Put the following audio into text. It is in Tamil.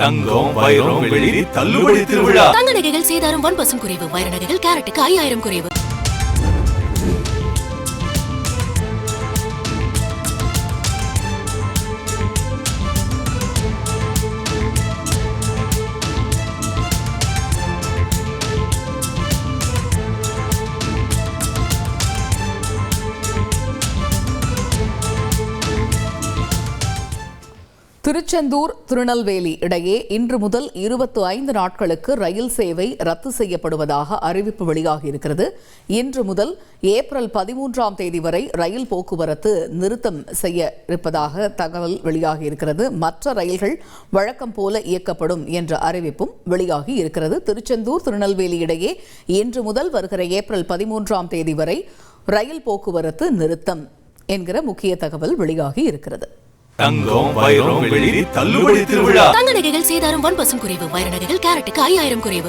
தங்கம், வைரம், வெள்ளி தள்ளுபடி திருவிழா. தங்க நகைகள் சேதாரம் 1% குறைவு. வைர நகைகள் கேரட்டுக்கு 5000 குறைவு. திருச்செந்தூர் திருநெல்வேலி இடையே இன்று முதல் 25 நாட்களுக்கு ரயில் சேவை ரத்து செய்யப்படுவதாக அறிவிப்பு வெளியாகியிருக்கிறது. இன்று முதல் ஏப்ரல் 13ஆம் தேதி வரை ரயில் போக்குவரத்து நிறுத்தம் செய்ய இருப்பதாக தகவல் வெளியாகியிருக்கிறது. மற்ற ரயில்கள் வழக்கம் போல இயக்கப்படும் என்ற அறிவிப்பும் வெளியாகி இருக்கிறது. திருச்செந்தூர் திருநெல்வேலி இடையே இன்று முதல் வருகிற ஏப்ரல் 13ஆம் தேதி வரை ரயில் போக்குவரத்து நிறுத்தம் என்கிற முக்கிய தகவல் வெளியாகி இருக்கிறது. தங்கம், வைரம், வெள்ளி தள்ளுபடி திருவிழா. தங்க நகைகள் சேதாரம் 1% குறைவு. வைர நகைகள் கேரட்டுக்கு 5000 குறைவு.